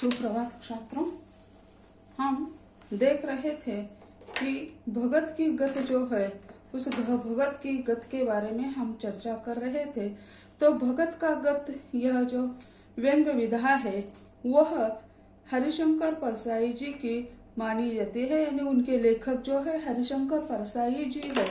सुप्रभात छात्रों। हम देख रहे थे कि भगत की गत जो है उस भगत की गत के बारे में हम चर्चा कर रहे थे। तो भगत का गत यह जो व्यंग्य विधा है वह हरिशंकर परसाई जी की मानी जाती है, यानी उनके लेखक जो है हरिशंकर परसाई जी है।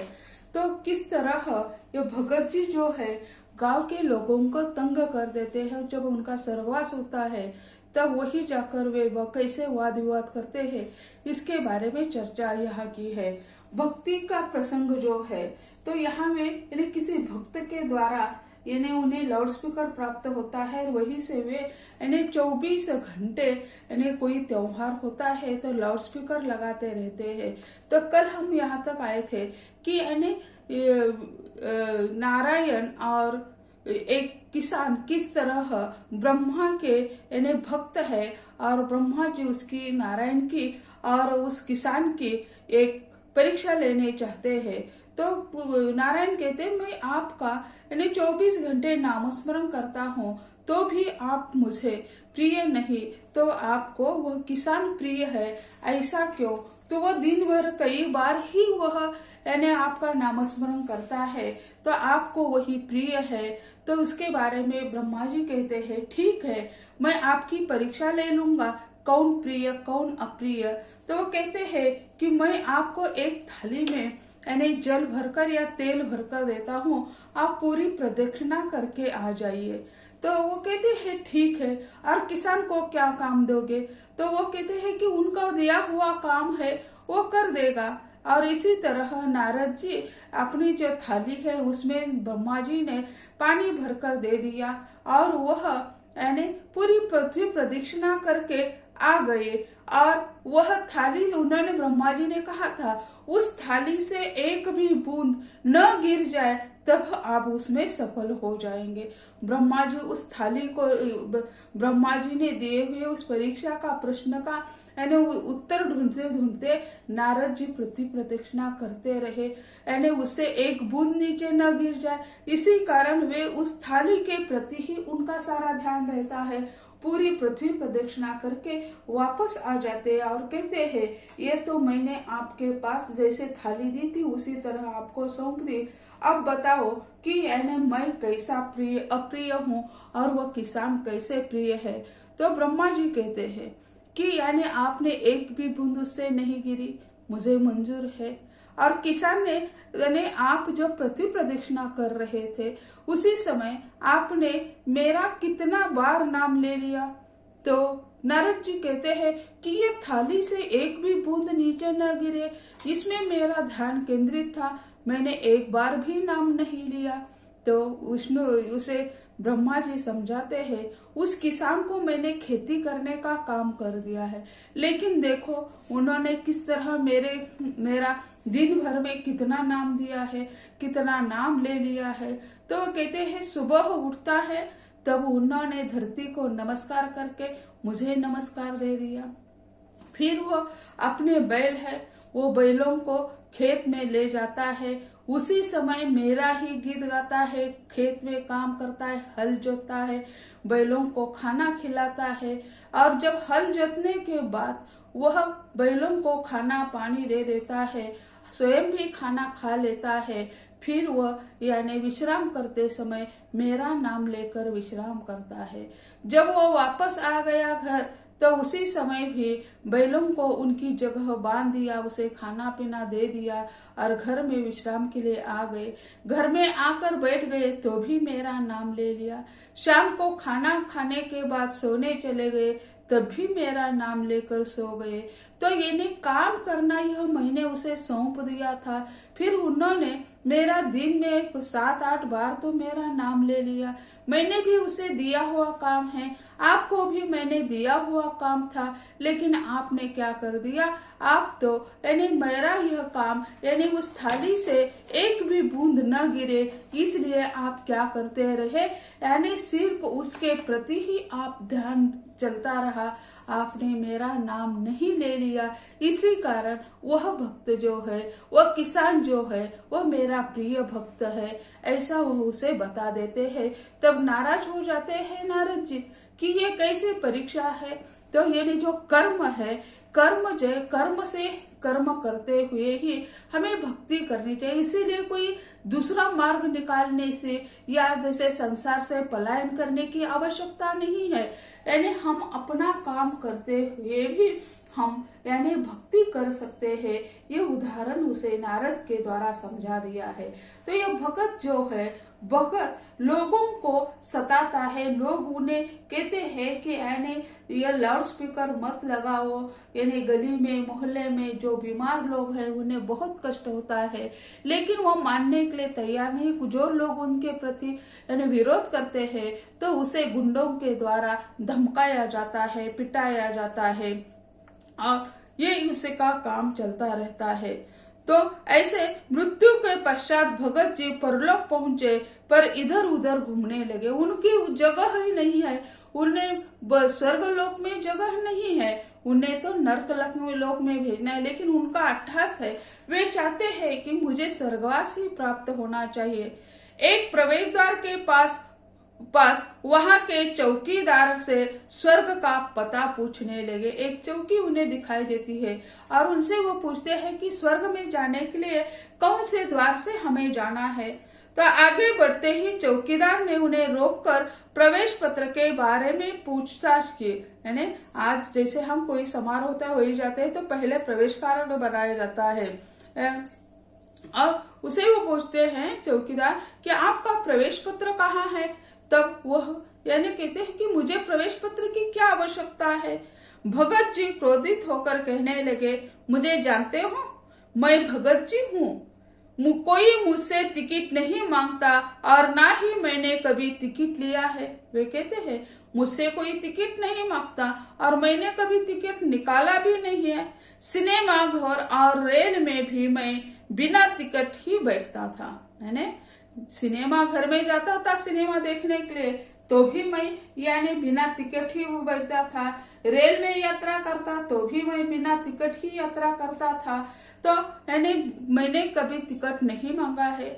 तो किस तरह ये भगत जी जो है गांव के लोगों को तंग कर देते हैं। जब उनका सर्वनाश होता है तब वही जाकर वे कैसे वाद विवाद करते हैं, इसके बारे में चर्चा यहाँ की है। भक्ति का प्रसंग जो है तो यहाँ में यानी किसी भक्त के द्वारा यानी उन्हें लाउड स्पीकर प्राप्त होता है, वही से वे यानी 24 घंटे यानी कोई त्योहार होता है तो लाउड स्पीकर लगाते रहते हैं। तो कल हम यहाँ तक आए थे कि यानी नारायण और एक किसान किस तरह ब्रह्मा के यानी भक्त है और ब्रह्मा जी उसकी नारायण की और उस किसान की एक परीक्षा लेने चाहते हैं। तो नारायण कहते मैं आपका यानी 24 घंटे नामस्मरण करता हूँ तो भी आप मुझे प्रिय नहीं, तो आपको वह किसान प्रिय है, ऐसा क्यों? तो वह दिन भर कई बार ही वह यानी आपका नामस्मरण करता है तो आपको वही प्रिय है। तो उसके बारे में ब्रह्मा जी कहते हैं ठीक है, मैं आपकी परीक्षा ले लूंगा, कौन प्रिय कौन अप्रिय। तो वो कहते हैं कि मैं आपको एक थाली में यानी जल भरकर या तेल भरकर देता हूँ, आप पूरी प्रदक्षिणा करके आ जाइए। तो वो कहते हैं ठीक है। और किसान को क्या काम दोगे? तो वो कहते हैं कि उनका दिया हुआ काम है वो कर देगा। और इसी तरह नारद जी अपनी जो थाली है उसमें ब्रह्मा जी ने पानी भरकर दे दिया और वह यानी पूरी पृथ्वी प्रदक्षिणा करके आ गए। और वह थाली उन्होंने ब्रह्मा जी ने कहा था उस थाली से एक भी बूंद न गिर जाए तब आप उसमें सफल हो जाएंगे। ब्रह्मा जी उस थाली को ब्रह्मा जी ने दिए हुए उस परीक्षा का प्रश्न का यानी उत्तर ढूंढते ढूंढते नारद जी पृथ्वी प्रदक्षिणा करते रहे, यानी उससे एक बूंद नीचे न गिर जाए। इसी कारण वे उस थाली के प्रति ही उनका सारा ध्यान रहता है। पूरी पृथ्वी प्रदक्षिणा करके वापस आ जाते हैं और कहते हैं ये तो मैंने आपके पास जैसे थाली दी थी उसी तरह आपको सौंप दी, अब बताओ कि यानी मैं कैसा प्रिय अप्रिय हूँ और वह किसान कैसे प्रिय है। तो ब्रह्मा जी कहते हैं कि यानी आपने एक भी बूंद उससे नहीं गिरी, मुझे मंजूर है। और किसान ने यानी आप जो पृथ्वी प्रदक्षिणा कर रहे थे उसी समय आपने मेरा कितना बार नाम ले लिया? तो नारद जी कहते हैं कि ये थाली से एक भी बूंद नीचे न गिरे, इसमें मेरा ध्यान केंद्रित था, मैंने एक बार भी नाम नहीं लिया। तो विष्णु उसे ब्रह्मा जी समझाते हैं उस किसान को मैंने खेती करने का काम कर दिया है, लेकिन देखो उन्होंने किस तरह मेरा दिन भर में कितना नाम दिया है, कितना नाम ले लिया है। तो कहते हैं सुबह उठता है तब उन्होंने धरती को नमस्कार करके मुझे नमस्कार दे दिया। फिर वो अपने बैल है वो बैलों को खेत में ले जाता है, उसी समय मेरा ही गीत गाता है, खेत में काम करता है, हल जोतता है, बैलों को खाना खिलाता है। और जब हल जोतने के बाद वह बैलों को खाना पानी दे देता है, स्वयं भी खाना खा लेता है, फिर वह यानी विश्राम करते समय मेरा नाम लेकर विश्राम करता है। जब वो वापस आ गया घर तो उसी समय भी बैलों को उनकी जगह बांध दिया, उसे खाना पीना दे दिया और घर में विश्राम के लिए आ गए। घर में आकर बैठ गए तो भी मेरा नाम ले लिया। शाम को खाना खाने के बाद सोने चले गए तब भी मेरा नाम लेकर सो गए। तो ये काम करना यह मैंने उसे सौंप दिया था, फिर उन्होंने मेरा दिन में 7-8 बार तो मेरा नाम ले लिया। मैंने भी उसे दिया हुआ काम है, आपको भी मैंने दिया हुआ काम था, लेकिन आपने क्या कर दिया? आप तो यानी मेरा यह काम यानी उस थाली से एक भी बूंद न गिरे, इसलिए आप क्या करते रहे? यानी सिर्फ उसके प्रति ही आप ध्यान चलता रहा आपने मेरा नाम नहीं ले लिया, इसी कारण वह भक्त जो है, वह किसान जो है, वह मेरा प्रिय भक्त है, ऐसा वह उसे बता देते हैं। तब नाराज हो जाते हैं नारद जी कि ये कैसे परीक्षा है। तो ये जो कर्म है, कर्म से कर्म करते हुए ही हमें भक्ति करनी चाहिए। इसीलिए कोई दूसरा मार्ग निकालने से या जैसे संसार से पलायन करने की आवश्यकता नहीं है। यानी हम अपना काम करते हुए भी हम यानी भक्ति कर सकते हैं। ये उदाहरण उसे नारद के द्वारा समझा दिया है। तो ये भगत जो है, भगत लोगों को सताता है। लोग उन्हें कहते हैं कि यानी ये लाउड स्पीकर मत लगाओ, यानी गली में मोहल्ले में जो बीमार लोग हैं उन्हें बहुत कष्ट होता है, लेकिन वो मानने के लिए तैयार नहीं। जो लोग उनके प्रति यानी विरोध करते हैं तो उसे गुंडों के द्वारा धमकाया जाता है, पिटाया जाता है और ये उसका काम चलता रहता है। तो ऐसे मृत्यु के पश्चात भगत जी परलोक पहुंचे, पर इधर उधर घूमने लगे। उनकी जगह ही नहीं है, उन्हें स्वर्ग लोक में जगह नहीं है, उन्हें तो नरक लोक में भेजना है। लेकिन उनका अट्ठास है, वे चाहते हैं कि मुझे स्वर्गवास ही प्राप्त होना चाहिए। एक प्रवेश द्वार के पास वहां के चौकीदार से स्वर्ग का पता पूछने लगे। एक चौकी उन्हें दिखाई देती है और उनसे वो पूछते हैं कि स्वर्ग में जाने के लिए कौन से द्वार से हमें जाना है। तो आगे बढ़ते ही चौकीदार ने उन्हें रोककर प्रवेश पत्र के बारे में पूछताछ की। यानी आज जैसे हम कोई समारोह होता है वही जाते हैं तो पहले प्रवेश कार्ड बनाया जाता है और उसे वो पूछते हैं चौकीदार कि आपका प्रवेश पत्र कहाँ है। तब वह यानी कहते हैं कि मुझे प्रवेश पत्र की क्या आवश्यकता है। भगत जी क्रोधित होकर कहने लगे, मुझे जानते हो, मैं भगत जी हूँ। कोई मुझसे टिकट नहीं मांगता और ना ही मैंने कभी टिकट लिया है। वे कहते हैं मुझसे कोई टिकट नहीं मांगता और मैंने कभी टिकट निकाला भी नहीं है। सिनेमा घर और रेल में भी मैं बिना टिकट ही बैठता था। यानी सिनेमा घर में जाता था सिनेमा देखने के लिए तो भी मैं यानी बिना टिकट ही वो बैठता था। रेल में यात्रा करता तो भी मैं बिना टिकट ही यात्रा करता था। तो यानी मैंने कभी टिकट नहीं मांगा है।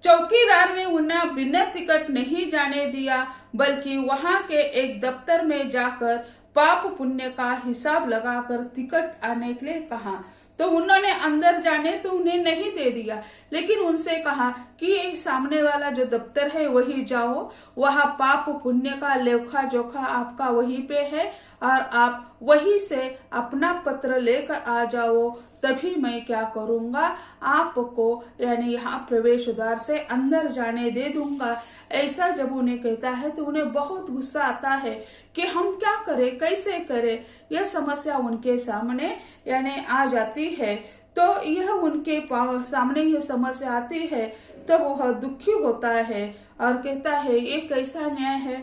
चौकीदार ने उन्हें बिना टिकट नहीं जाने दिया, बल्कि वहां के एक दफ्तर में जाकर पाप पुण्य का हिसाब लगाकर टिकट आने के लिए कहा। तो उन्होंने अंदर जाने तो उन्हें नहीं दे दिया, लेकिन उनसे कहा कि एक सामने वाला जो दफ्तर है वही जाओ, वहां पाप पुण्य का लेखा जोखा आपका वहीं पे है और आप वहीं से अपना पत्र लेकर आ जाओ, तभी मैं क्या करूंगा, आपको यानी यहाँ प्रवेश द्वार से अंदर जाने दे दूंगा। ऐसा जब उन्हें कहता है तो उन्हें बहुत गुस्सा आता है कि हम क्या करें, कैसे करें। यह समस्या उनके सामने यानी आ जाती है। तो यह उनके सामने यह समस्या आती है तो वह दुखी होता है और कहता है ये कैसा न्याय है।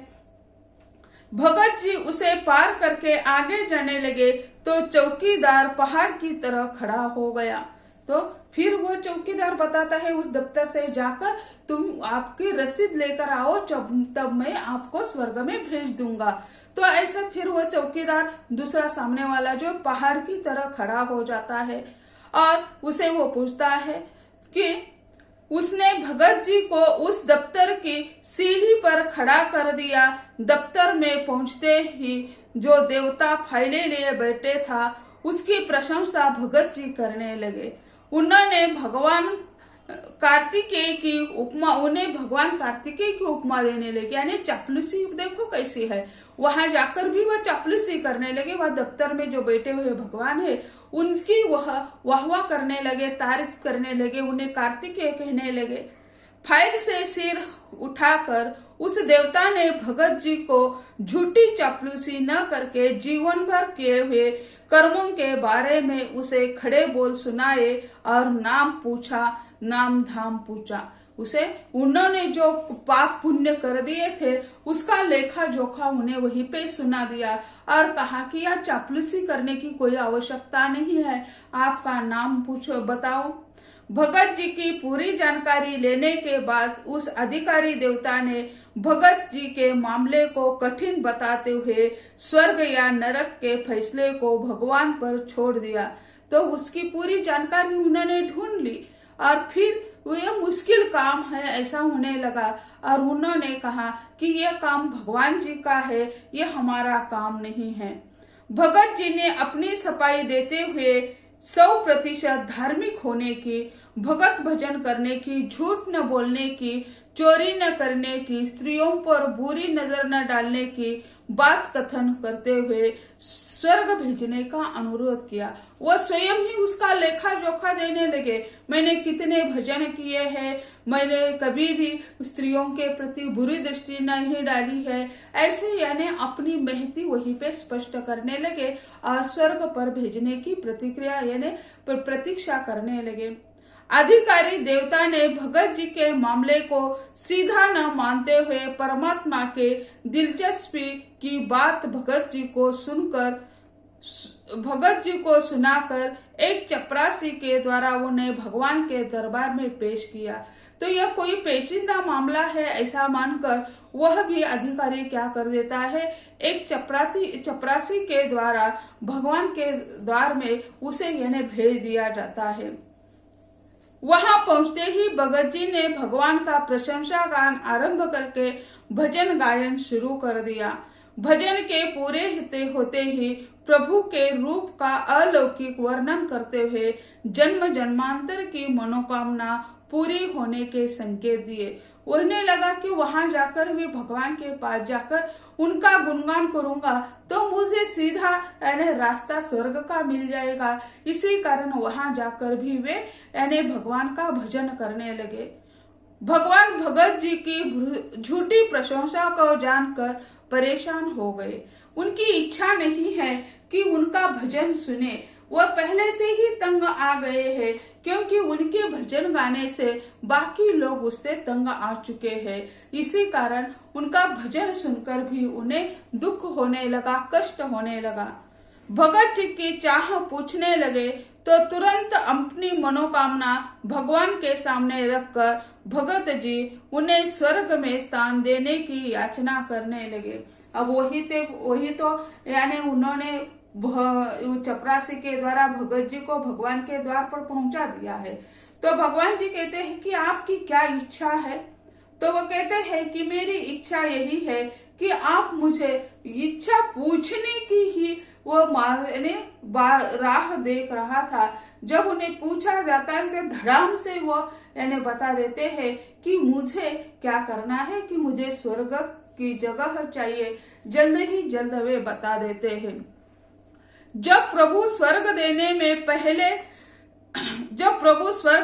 भगत जी उसे पार करके आगे जाने लगे तो चौकीदार पहाड़ की तरह खड़ा हो गया। तो फिर वो चौकीदार बताता है उस दफ्तर से जाकर तुम आपकी रसीद लेकर आओ, तब मैं आपको स्वर्ग में भेज दूंगा। तो ऐसा फिर वो चौकीदार दूसरा सामने वाला जो पहाड़ की तरह खड़ा हो जाता है और उसे वो पूछता है कि उसने भगत जी को उस दफ्तर की सीढ़ी पर खड़ा कर दिया। दफ्तर में पहुंचते ही जो देवता फाइलें लिए बैठे था उसकी प्रशंसा भगत जी करने लगे। उन्होंने भगवान कार्तिकेय की उपमा देने लगे। यानी चापलूसी देखो कैसी है, वहां जाकर भी वह चापलूसी करने लगे। वह दफ्तर में जो बैठे हुए भगवान है उनकी वह वाहवा करने लगे, तारीफ करने लगे, उन्हें कार्तिकेय कहने लगे। फाइल से सिर उठाकर उस देवता ने भगत जी को झूठी चापलूसी न करके जीवन भर किए हुए कर्मों के बारे में उसे खड़े बोल सुनाए और नाम धाम पूछा। उसे उन्होंने जो पाप पुण्य कर दिए थे उसका लेखा जोखा उन्हें वहीं पे सुना दिया और कहा कि यार चापलूसी करने की कोई आवश्यकता नहीं है, आपका नाम पूछो, बताओ। भगत जी की पूरी जानकारी लेने के बाद उस अधिकारी देवता ने भगत जी के मामले को कठिन बताते हुए स्वर्ग या नरक के फैसले को भगवान पर छोड़ दिया। तो उसकी पूरी जानकारी उन्होंने ढूंढ ली और फिर यह मुश्किल काम है ऐसा होने लगा और उन्होंने कहा कि यह काम भगवान जी का है, यह हमारा काम नहीं है। भगत जी ने अपनी सफाई देते हुए 100% धार्मिक होने की, भगत भजन करने की, झूठ न बोलने की, चोरी न करने की, स्त्रियों पर बुरी नजर न डालने की बात कथन करते हुए स्वर्ग भेजने का अनुरोध किया। वह स्वयं ही उसका लेखा जोखा देने लगे। मैंने कितने भजन किए हैं, मैंने कभी भी स्त्रियों के प्रति बुरी दृष्टि नहीं डाली है, ऐसे यानी अपनी महती वहीं पे स्पष्ट करने लगे और स्वर्ग पर भेजने की प्रतिक्रिया यानी प्रतीक्षा करने लगे। अधिकारी देवता ने भगत जी के मामले को सीधा न मानते हुए परमात्मा के दिलचस्पी की बात भगत जी को सुनाकर एक चपरासी के द्वारा उन्हें भगवान के दरबार में पेश किया। तो यह कोई पेचीदा मामला है ऐसा मानकर वह भी अधिकारी क्या कर देता है, एक चपरासी के द्वारा भगवान के द्वार में उसे यानी भेज दिया जाता है। वहां पहुंचते ही भगत जी ने भगवान का प्रशंसा गान आरंभ करके भजन गायन शुरू कर दिया। भजन के पूरे होते ही प्रभु के रूप का अलौकिक वर्णन करते हुए जन्म जन्मांतर की मनोकामना पूरी होने के संकेत दिए। उन्हें लगा कि वहां जाकर भी भगवान के पास जाकर उनका गुणगान करूंगा तो मुझे सीधा यानी रास्ता स्वर्ग का मिल जाएगा। इसी कारण वहां जाकर भी वे यानी भगवान का भजन करने लगे। भगवान भगत जी की झूठी प्रशंसा को जानकर परेशान हो गए। उनकी इच्छा नहीं है कि उनका भजन सुने, वह पहले से ही तंग आ गए हैं क्योंकि उनके भजन गाने से बाकी लोग उससे तंग आ चुके हैं। इसी कारण उनका भजन सुनकर भी उन्हें दुख होने लगा, कष्ट होने लगा। भगत जी की चाह पूछने लगे तो तुरंत अपनी मनोकामना भगवान के सामने रखकर भगत जी उन्हें स्वर्ग में स्थान देने की याचना करने लगे। अब वही तो यानी उन्होंने चपरासी के द्वारा भगत जी को भगवान के द्वार पर पहुंचा दिया है। तो भगवान जी कहते हैं कि आपकी क्या इच्छा है? तो वो कहते हैं कि मेरी इच्छा यही है कि आप मुझे इच्छा पूछने की ही वो राह देख रहा था। जब उन्हें पूछा जाता है तो धड़ाम से वो यानी बता देते हैं कि मुझे क्या करना है, कि मुझे स्वर्ग की जगह चाहिए। जल्द ही जल्द वे बता देते हैं। जब प्रभु स्वर्ग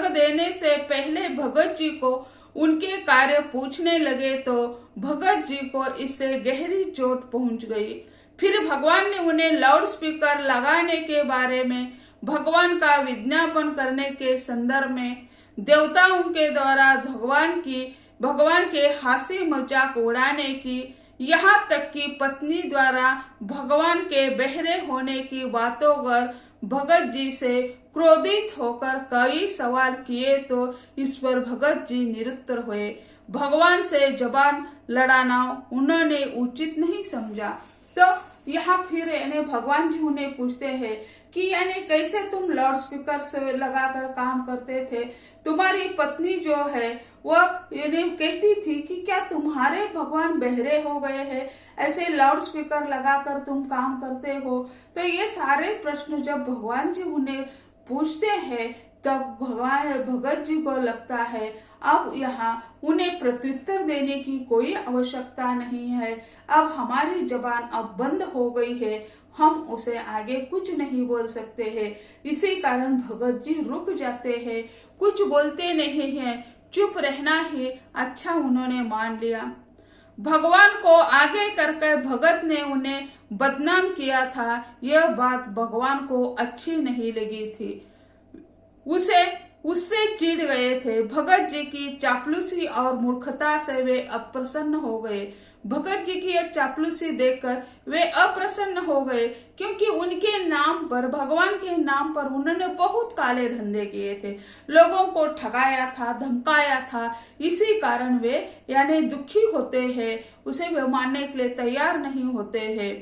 देने से पहले भगत जी को उनके कार्य पूछने लगे तो भगत जी को इससे गहरी चोट पहुंच गई। फिर भगवान ने उन्हें लाउड स्पीकर लगाने के बारे में, भगवान का विज्ञापन करने के संदर्भ में, देवताओं के द्वारा भगवान के हंसी मजाक उड़ाने की, यहाँ तक कि पत्नी द्वारा भगवान के बहरे होने की बातों पर भगत जी से क्रोधित होकर कई सवाल किए तो इस पर भगत जी निरुत्तर हुए। भगवान से जबान लड़ाना उन्होंने उचित नहीं समझा। तो यहाँ फिर यानी भगवान जी उन्हें पूछते हैं कि यानी कैसे तुम लाउड स्पीकर से लगाकर काम करते थे? तुम्हारी पत्नी जो है वह यानी कहती थी कि क्या तुम्हारे भगवान बहरे हो गए हैं, ऐसे लाउड स्पीकर लगाकर तुम काम करते हो? तो ये सारे प्रश्न जब भगवान जी उन्हें पूछते हैं तब भगत जी को लगता है अब यहाँ उन्हें प्रत्युत्तर देने की कोई आवश्यकता नहीं है। अब हमारी जबान अब बंद हो गई है, हम उसे आगे कुछ नहीं बोल सकते हैं। इसी कारण भगत जी रुक जाते हैं, कुछ बोलते नहीं हैं, चुप रहना ही अच्छा उन्होंने मान लिया। भगवान को आगे करके भगत ने उन्हें बदनाम किया था, यह बात भगवान को अच्छी नहीं लगी थी। उससे चिढ़ गए थे। भगत जी की चापलूसी और मूर्खता से वे अप्रसन्न हो गए। भगत जी की यह चापलूसी देखकर वे अप्रसन्न हो गए, क्योंकि उनके नाम पर, भगवान के नाम पर उन्होंने बहुत काले धंधे किए थे, लोगों को ठगाया था, धमकाया था। इसी कारण वे यानी दुखी होते हैं, उसे वे मानने के लिए तैयार नहीं होते हैं।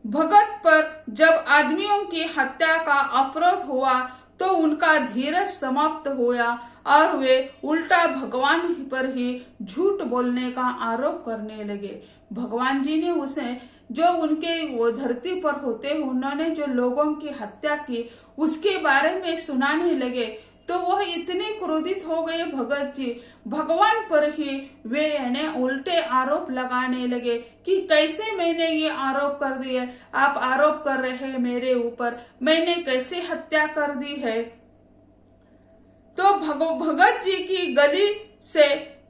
भगत पर जब आदमियों की हत्या का अपराध हुआ तो उनका धीरज समाप्त हुआ और वे उल्टा भगवान पर ही झूठ बोलने का आरोप करने लगे। भगवान जी ने उसे जो उनके वो धरती पर होते उन्होंने जो लोगों की हत्या की उसके बारे में सुनाने लगे, तो वह इतने क्रोधित हो गए भगत जी, भगवान पर ही वे यानी उल्टे आरोप लगाने लगे कि कैसे मैंने ये आरोप कर दिया, आप आरोप कर रहे हैं मेरे ऊपर, मैंने कैसे हत्या कर दी है। तो भगत जी की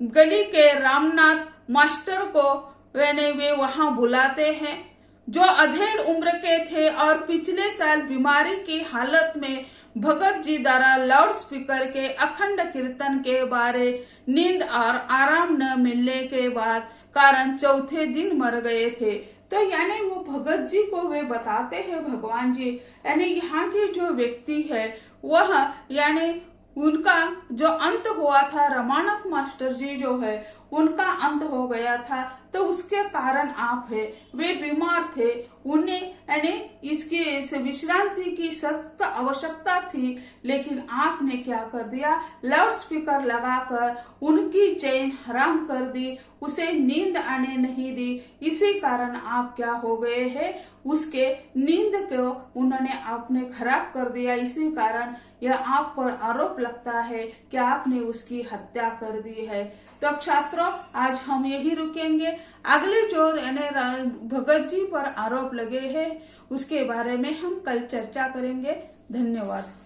गली के रामनाथ मास्टर को यानी वे वहां बुलाते हैं, जो अधेड़ उम्र के थे और पिछले साल बीमारी की हालत में भगत जी द्वारा लाउड स्पीकर के अखंड कीर्तन के बारे नींद और आराम न मिलने के बाद कारण चौथे दिन मर गए थे। तो यानी वो भगत जी को वे बताते हैं भगवान जी, यानी यहाँ के जो व्यक्ति है वह यानी उनका जो अंत हुआ था, रमानाथ मास्टर जी जो है उनका अंत हो गया था, तो उसके कारण आप है, वे बीमार थे, उन्हें यानी इसकी विश्रांति की सख्त आवश्यकता थी, लेकिन आपने क्या कर दिया, लाउड स्पीकर लगाकर उनकी चैन हराम कर दी, उसे नींद आने नहीं दी। इसी कारण आप क्या हो गए हैं, उसके नींद को उन्होंने आपने खराब कर दिया। इसी कारण यह आप पर आरोप लगता है कि आपने उसकी हत्या कर दी है। तो छात्रों, आज हम यही रुकेंगे। अगले जो भगत जी पर आरोप लगे हैं उसके बारे में हम कल चर्चा करेंगे। धन्यवाद।